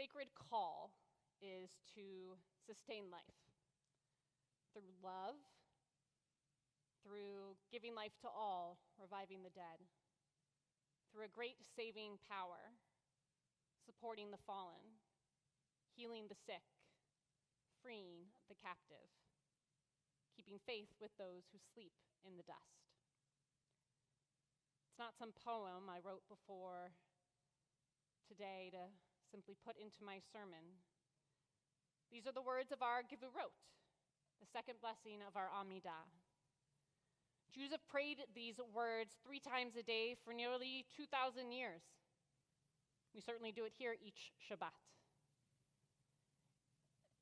sacred call is to sustain life through love, through giving life to all, reviving the dead, through a great saving power, supporting the fallen, healing the sick, freeing the captive, keeping faith with those who sleep in the dust. It's not some poem I wrote before today to simply put into my sermon. These are the words of our Gevurot, the second blessing of our Amidah. Jews have prayed these words 3 times a day for nearly 2,000 years. We certainly do it here each Shabbat.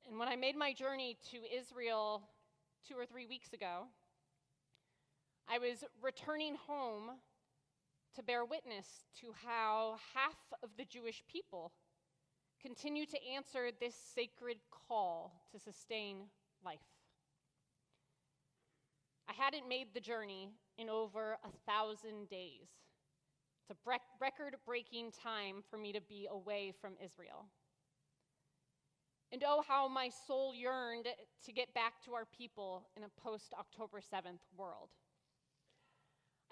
And when I made my journey to Israel 2 or 3 weeks ago, I was returning home to bear witness to how half of the Jewish people continue to answer this sacred call to sustain life. I hadn't made the journey in over 1,000 days. It's a record-breaking time for me to be away from Israel. And oh, how my soul yearned to get back to our people in a post-October 7th world.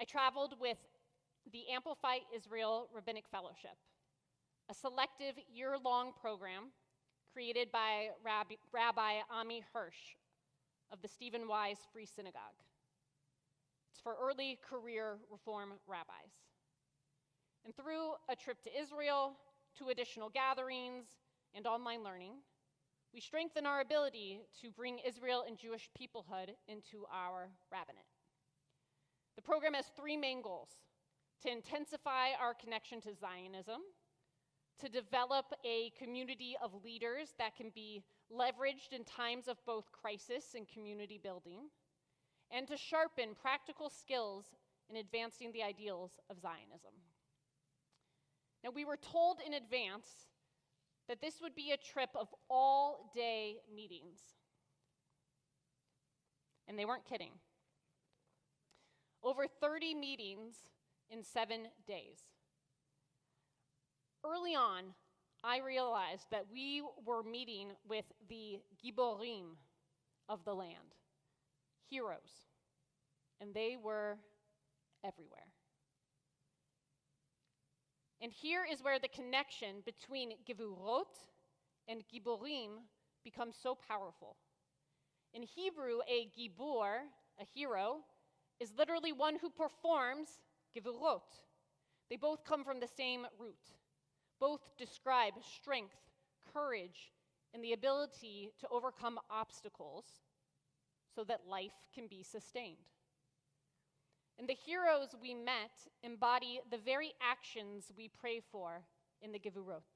I traveled with the Amplify Israel Rabbinic Fellowship, a selective year-long program created by Rabbi Ami Hirsch of the Stephen Wise Free Synagogue. It's for early career reform rabbis. And through a trip to Israel, 2 additional gatherings, and online learning, we strengthen our ability to bring Israel and Jewish peoplehood into our rabbinate. The program has 3 main goals: to intensify our connection to Zionism, to develop a community of leaders that can be leveraged in times of both crisis and community building, and to sharpen practical skills in advancing the ideals of Zionism. Now, we were told in advance that this would be a trip of all-day meetings. And they weren't kidding. Over 30 meetings in 7 days. Early on, I realized that we were meeting with the Giborim of the land, heroes, and they were everywhere. And here is where the connection between Gevurot and Giborim becomes so powerful. In Hebrew, a Gibor, a hero, is literally one who performs Gevurot. They both come from the same root. Both describe strength, courage, and the ability to overcome obstacles so that life can be sustained. And the heroes we met embody the very actions we pray for in the Gevurot.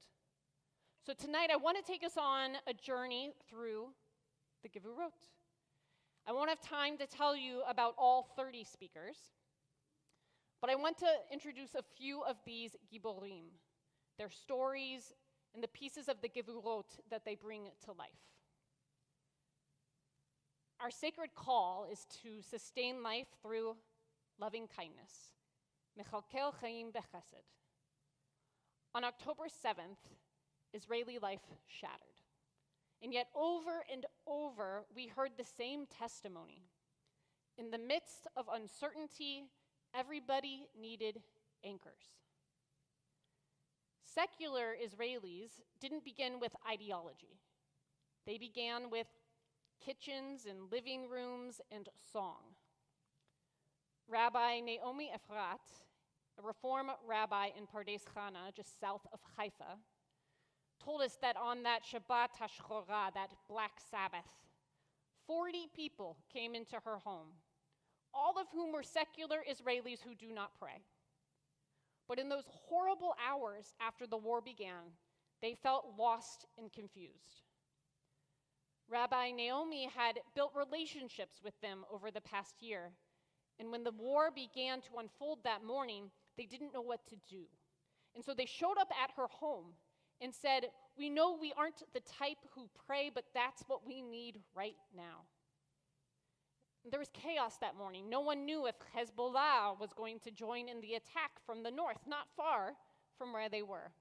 So tonight I want to take us on a journey through the Gevurot. I won't have time to tell you about all 30 speakers, but I want to introduce a few of these Giborim, their stories, and the pieces of the Gevurot that they bring to life. Our sacred call is to sustain life through loving kindness. Mechalkel chaim bechesed. On October 7th, Israeli life shattered. And yet over and over, we heard the same testimony. In the midst of uncertainty, everybody needed anchors. Secular Israelis didn't begin with ideology. They began with kitchens and living rooms and song. Rabbi Naomi Efrat, a Reform rabbi in Pardes Chana, just south of Haifa, told us that on that Shabbat HaShchorah, that Black Sabbath, 40 people came into her home, all of whom were secular Israelis who do not pray. But in those horrible hours after the war began, they felt lost and confused. Rabbi Naomi had built relationships with them over the past year, and when the war began to unfold that morning, they didn't know what to do. And so they showed up at her home and said, "We know we aren't the type who pray, but that's what we need right now." There was chaos that morning. No one knew if Hezbollah was going to join in the attack from the north, not far from where they were.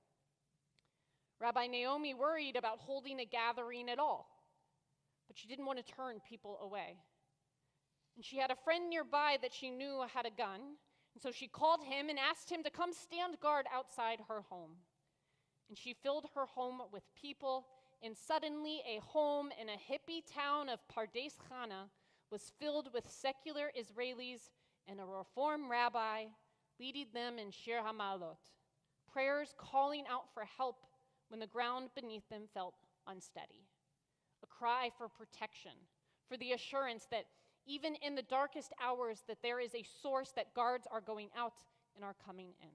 Rabbi Naomi worried about holding a gathering at all, but she didn't want to turn people away. And she had a friend nearby that she knew had a gun, and so she called him and asked him to come stand guard outside her home. And she filled her home with people, and suddenly a home in a hippie town of Pardes Chana was filled with secular Israelis and a Reform rabbi leading them in Shir HaMa'alot, prayers calling out for help when the ground beneath them felt unsteady, a cry for protection, for the assurance that even in the darkest hours that there is a source that guards are going out and are coming in.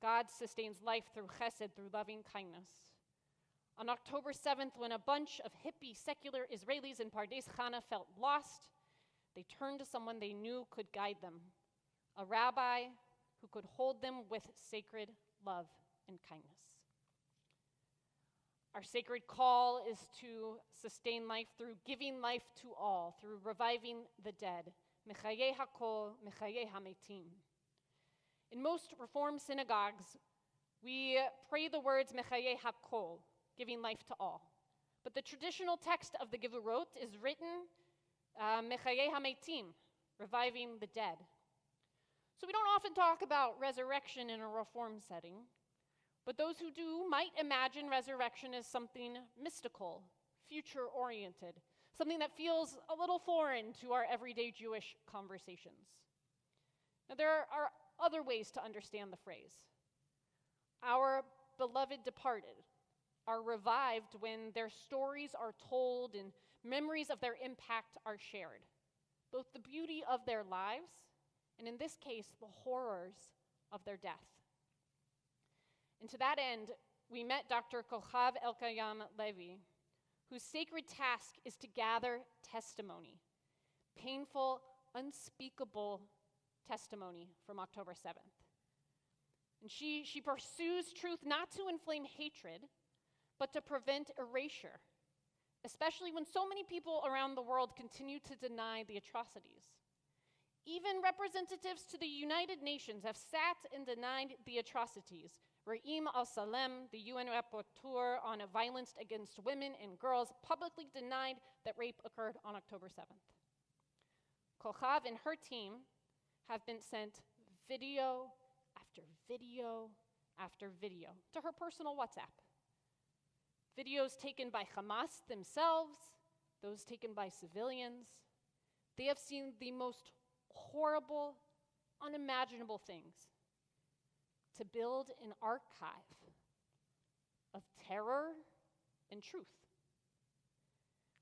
God sustains life through chesed, through loving kindness. On October 7th, when a bunch of hippie secular Israelis in Pardes Chana felt lost, they turned to someone they knew could guide them, a rabbi who could hold them with sacred love and kindness. Our sacred call is to sustain life through giving life to all, through reviving the dead. Mechayeh hakol, mechayeh hametim. In most Reform synagogues, we pray the words Mechayeh hakol, giving life to all. But the traditional text of the Gevurot is written Mechayeh hametim, reviving the dead. So we don't often talk about resurrection in a Reform setting, but those who do might imagine resurrection as something mystical, future-oriented, something that feels a little foreign to our everyday Jewish conversations. Now, there are other ways to understand the phrase. Our beloved departed are revived when their stories are told and memories of their impact are shared, both the beauty of their lives and, in this case, the horrors of their death. And to that end, we met Dr. Kochav Elkayam Levi, whose sacred task is to gather testimony, painful, unspeakable testimony from October 7th. And she pursues truth not to inflame hatred, but to prevent erasure, especially when so many people around the world continue to deny the atrocities. Even representatives to the United Nations have sat and denied the atrocities. Raim al-Salem, the UN rapporteur on violence against women and girls, publicly denied that rape occurred on October 7th. Kochav and her team have been sent video after video after video to her personal WhatsApp. Videos taken by Hamas themselves, those taken by civilians. They have seen the most horrible, unimaginable things. To build an archive of terror and truth.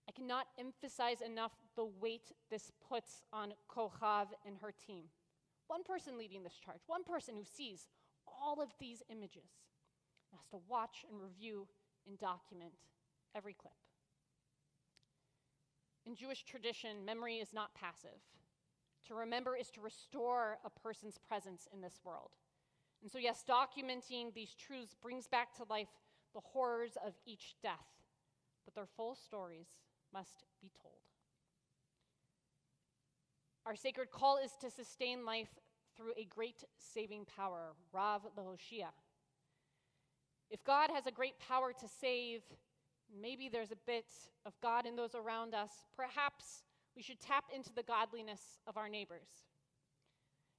I cannot emphasize enough the weight this puts on Kochav and her team. One person leading this charge, one person who sees all of these images, has to watch and review and document every clip. In Jewish tradition, memory is not passive. To remember is to restore a person's presence in this world. And so yes, documenting these truths brings back to life the horrors of each death, but their full stories must be told. Our sacred call is to sustain life through a great saving power, Rav Lehoshia. If God has a great power to save, maybe there's a bit of God in those around us. Perhaps we should tap into the godliness of our neighbors.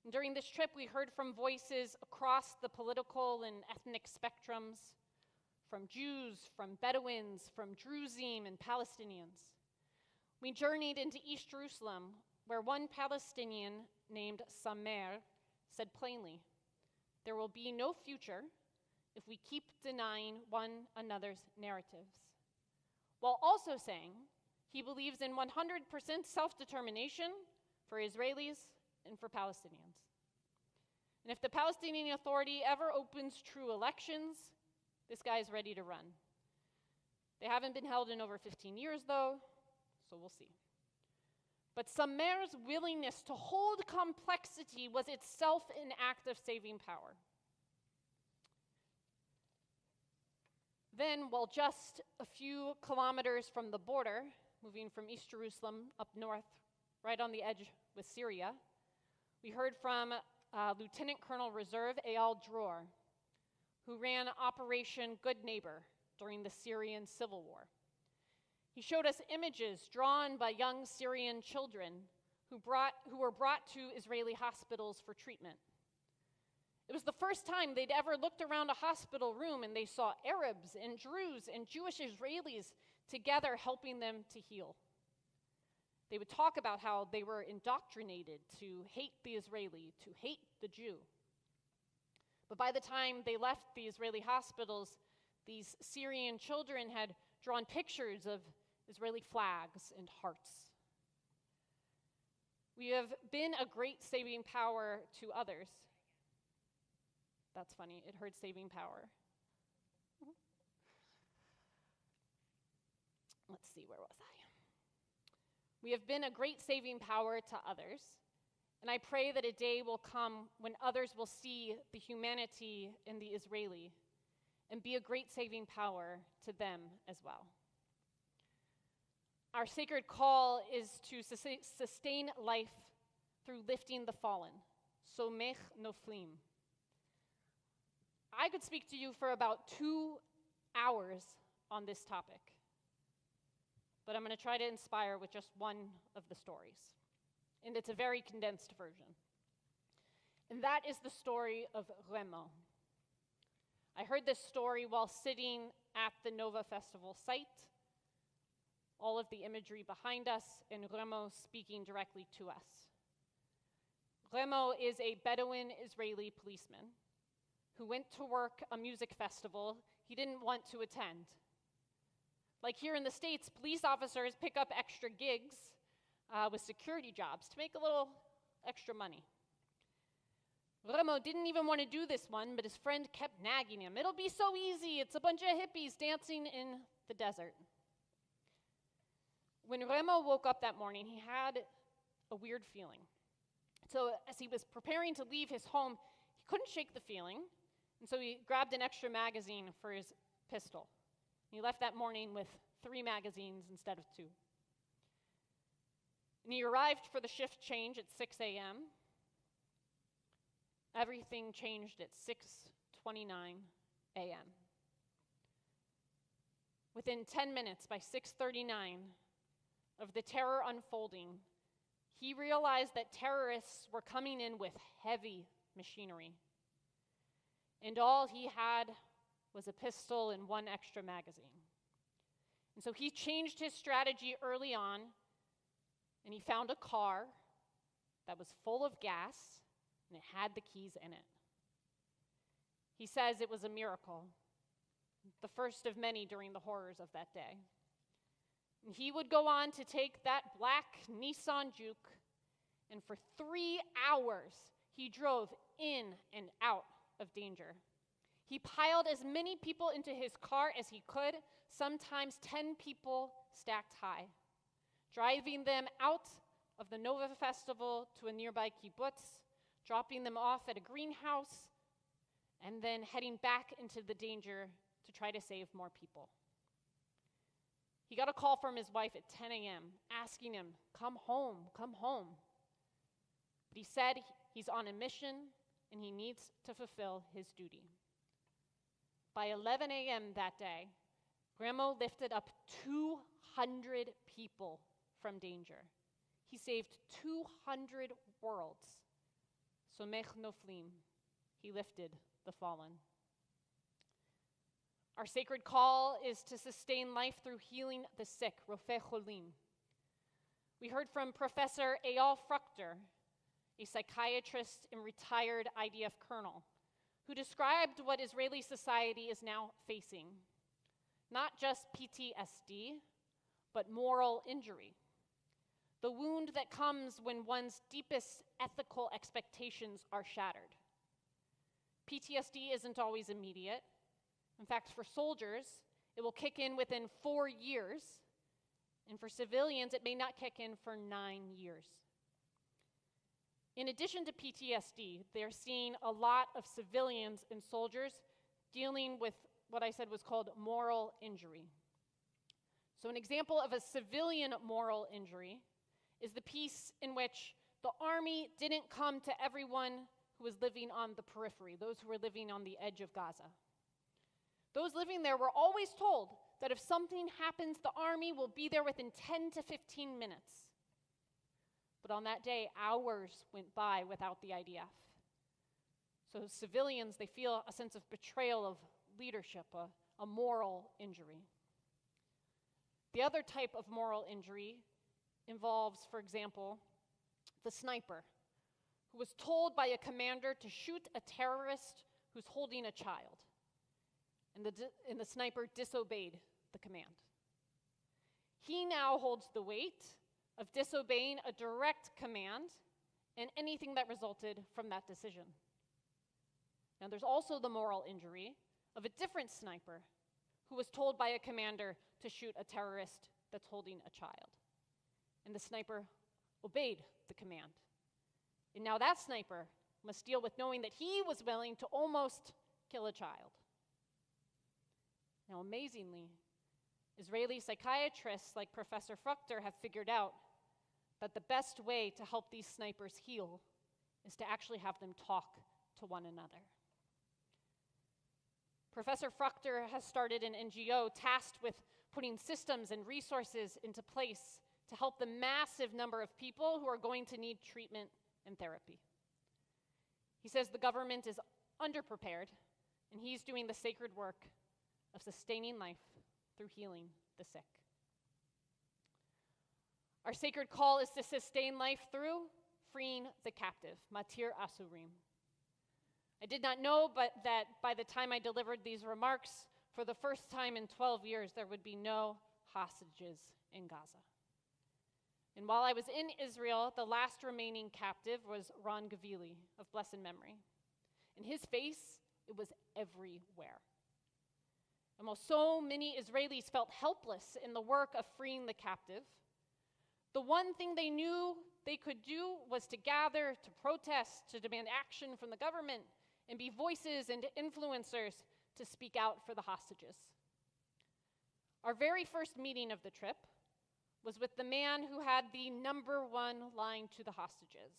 And during this trip, we heard from voices across the political and ethnic spectrums, from Jews, from Bedouins, from Druzim and Palestinians. We journeyed into East Jerusalem, where one Palestinian named Samer said plainly, "There will be no future if we keep denying one another's narratives," while also saying he believes in 100% self-determination for Israelis and for Palestinians. And if the Palestinian Authority ever opens true elections, this guy is ready to run. They haven't been held in over 15 years, though, so we'll see. But Samer's willingness to hold complexity was itself an act of saving power. Then, while just a few kilometers from the border, moving from East Jerusalem up north, right on the edge with Syria, we heard from Lieutenant Colonel Reserve Eyal Dror, who ran Operation Good Neighbor during the Syrian civil war. He showed us images drawn by young Syrian children who were brought to Israeli hospitals for treatment. It was the first time they'd ever looked around a hospital room and they saw Arabs and Druze and Jewish Israelis together helping them to heal. They would talk about how they were indoctrinated to hate the Israeli, to hate the Jew. But by the time they left the Israeli hospitals, these Syrian children had drawn pictures of Israeli flags and hearts. We have been a great saving power to others. That's funny, it heard saving power. Let's see, where was I? We have been a great saving power to others, and I pray that a day will come when others will see the humanity in the Israeli and be a great saving power to them as well. Our sacred call is to sustain life through lifting the fallen, somech noflim. I could speak to you for about 2 hours on this topic, but I'm going to try to inspire with just one of the stories, and it's a very condensed version. And that is the story of Rachael. I heard this story while sitting at the Nova Festival site, all of the imagery behind us, and Rachael speaking directly to us. Rachael is a Bedouin Israeli policeman who went to work a music festival he didn't want to attend. Like here in the States, police officers pick up extra gigs with security jobs to make a little extra money. Rachael didn't even want to do this one, but his friend kept nagging him. It'll be so easy. It's a bunch of hippies dancing in the desert. When Rachael woke up that morning, he had a weird feeling. So as he was preparing to leave his home, he couldn't shake the feeling, and so he grabbed an extra magazine for his pistol. He left that morning with 3 magazines instead of 2. And he arrived for the shift change at 6 a.m. Everything changed at 6:29 a.m. Within 10 minutes, by 6:39 of the terror unfolding, he realized that terrorists were coming in with heavy machinery. And all he had was a pistol and 1 extra magazine. And so he changed his strategy early on, and he found a car that was full of gas, and it had the keys in it. He says it was a miracle, the first of many during the horrors of that day. And he would go on to take that black Nissan Juke, and for 3 hours, he drove in and out of danger. He piled as many people into his car as he could, sometimes 10 people stacked high, driving them out of the Nova Festival to a nearby kibbutz, dropping them off at a greenhouse, and then heading back into the danger to try to save more people. He got a call from his wife at 10 a.m. asking him, come home, come home. But he said he's on a mission and he needs to fulfill his duty. By 11 a.m. that day, Rachael lifted up 200 people from danger. He saved 200 worlds. Somech noflim. He lifted the fallen. Our sacred call is to sustain life through healing the sick, Rofeh Cholim. We heard from Professor Eyal Fruchter, a psychiatrist and retired IDF colonel, who described what Israeli society is now facing. Not just PTSD, but moral injury. The wound that comes when one's deepest ethical expectations are shattered. PTSD isn't always immediate. In fact, for soldiers, it will kick in within 4 years, and for civilians, it may not kick in for 9 years. In addition to PTSD, they're seeing a lot of civilians and soldiers dealing with what I said was called moral injury. So an example of a civilian moral injury is the piece in which the army didn't come to everyone who was living on the periphery, those who were living on the edge of Gaza. Those living there were always told that if something happens, the army will be there within 10 to 15 minutes. But on that day, hours went by without the IDF. So civilians, they feel a sense of betrayal of leadership, a moral injury. The other type of moral injury involves, for example, the sniper, who was told by a commander to shoot a terrorist who's holding a child. And the sniper disobeyed the command. He now holds the weight of disobeying a direct command and anything that resulted from that decision. Now, there's also the moral injury of a different sniper who was told by a commander to shoot a terrorist that's holding a child. And the sniper obeyed the command. And now that sniper must deal with knowing that he was willing to almost kill a child. Now, amazingly, Israeli psychiatrists like Professor Fruchter have figured out that the best way to help these snipers heal is to actually have them talk to one another. Professor Fruchter has started an NGO tasked with putting systems and resources into place to help the massive number of people who are going to need treatment and therapy. He says the government is underprepared, and he's doing the sacred work of sustaining life through healing the sick. Our sacred call is to sustain life through freeing the captive, matir asurim. I did not know but that by the time I delivered these remarks, for the first time in 12 years, there would be no hostages in Gaza. And while I was in Israel, the last remaining captive was Ron Gavili of blessed memory. And his face, it was everywhere. And while so many Israelis felt helpless in the work of freeing the captive, the one thing they knew they could do was to gather, to protest, to demand action from the government, and be voices and influencers to speak out for the hostages. Our very first meeting of the trip was with the man who had the number one line to the hostages,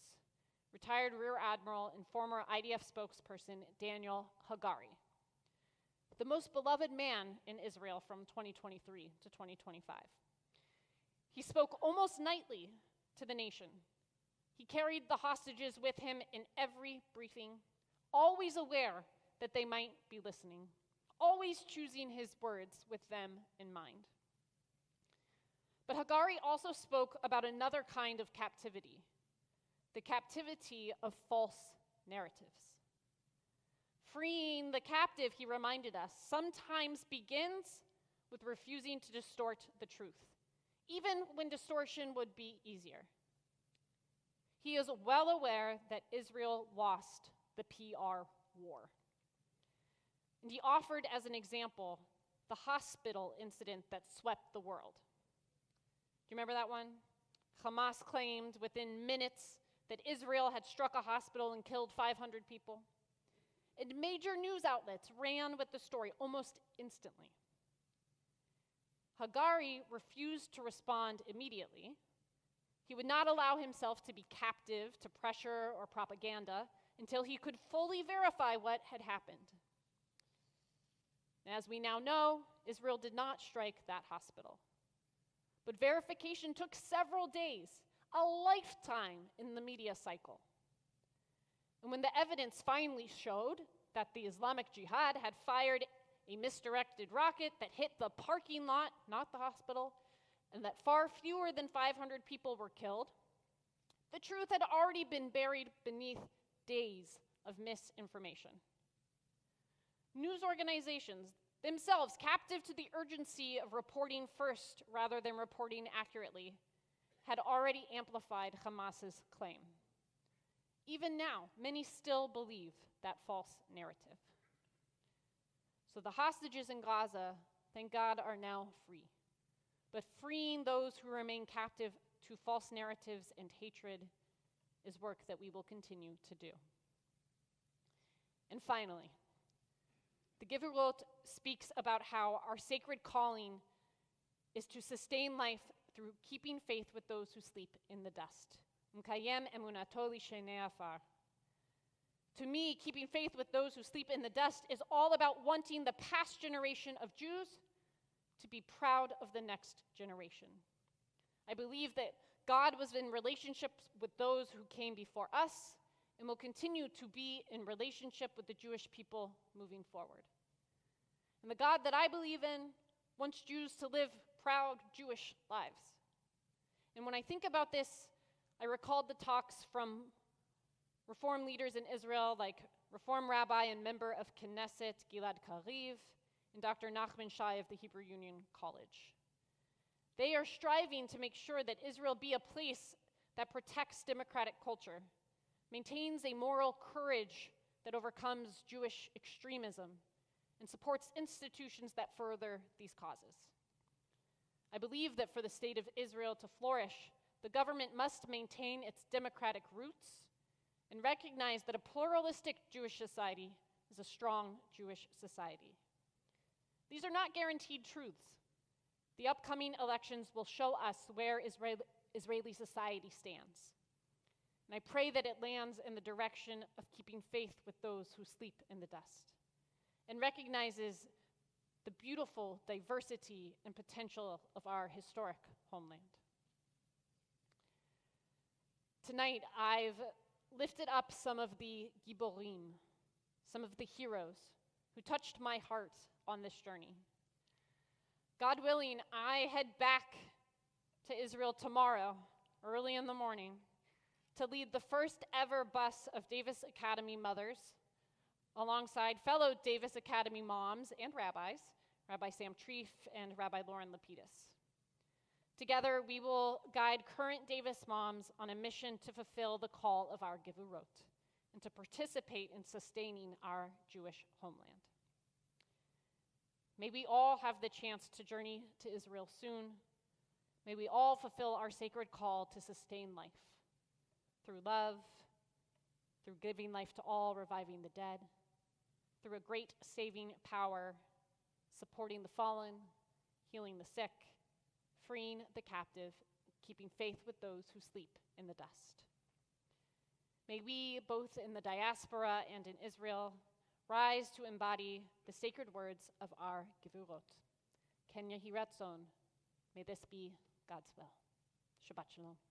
retired Rear Admiral and former IDF spokesperson Daniel Hagari, the most beloved man in Israel from 2023 to 2025. He spoke almost nightly to the nation. He carried the hostages with him in every briefing, always aware that they might be listening, always choosing his words with them in mind. But Hagari also spoke about another kind of captivity, the captivity of false narratives. Freeing the captive, he reminded us, sometimes begins with refusing to distort the truth, even when distortion would be easier. He is well aware that Israel lost the PR war. And he offered as an example the hospital incident that swept the world. Do you remember that one? Hamas claimed within minutes that Israel had struck a hospital and killed 500 people. And major news outlets ran with the story almost instantly. Hagari refused to respond immediately. He would not allow himself to be captive to pressure or propaganda until he could fully verify what had happened. As we now know, Israel did not strike that hospital. But verification took several days, a lifetime in the media cycle. And when the evidence finally showed that the Islamic Jihad had fired a misdirected rocket that hit the parking lot, not the hospital, and that far fewer than 500 people were killed, the truth had already been buried beneath days of misinformation. News organizations, themselves captive to the urgency of reporting first rather than reporting accurately, had already amplified Hamas's claim. Even now, many still believe that false narrative. So the hostages in Gaza, thank God, are now free. But freeing those who remain captive to false narratives and hatred is work that we will continue to do. And finally, the Gevurot speaks about how our sacred calling is to sustain life through keeping faith with those who sleep in the dust. Mkayem emunato lishenei afar. To me, keeping faith with those who sleep in the dust is all about wanting the past generation of Jews to be proud of the next generation. I believe that God was in relationships with those who came before us and will continue to be in relationship with the Jewish people moving forward. And the God that I believe in wants Jews to live proud Jewish lives. And when I think about this, I recalled the talks from Reform leaders in Israel like Reform Rabbi and member of Knesset Gilad Kariv and Dr. Nachman Shai of the Hebrew Union College. They are striving to make sure that Israel be a place that protects democratic culture, maintains a moral courage that overcomes Jewish extremism, and supports institutions that further these causes. I believe that for the state of Israel to flourish, the government must maintain its democratic roots and recognize that a pluralistic Jewish society is a strong Jewish society. These are not guaranteed truths. The upcoming elections will show us where Israeli society stands. And I pray that it lands in the direction of keeping faith with those who sleep in the dust and recognizes the beautiful diversity and potential of our historic homeland. Tonight, I've lifted up some of the giborim, some of the heroes who touched my heart on this journey. God willing, I head back to Israel tomorrow, early in the morning, to lead the first ever bus of Davis Academy mothers alongside fellow Davis Academy moms and rabbis, Rabbi Sam Treef and Rabbi Lauren Lapidus. Together, we will guide current Davis moms on a mission to fulfill the call of our Gevurot and to participate in sustaining our Jewish homeland. May we all have the chance to journey to Israel soon. May we all fulfill our sacred call to sustain life through love, through giving life to all, reviving the dead, through a great saving power, supporting the fallen, healing the sick, freeing the captive, keeping faith with those who sleep in the dust. May we, both in the diaspora and in Israel, rise to embody the sacred words of our Gevurot. Ken Yehi Ratzon. May this be God's will. Shabbat Shalom.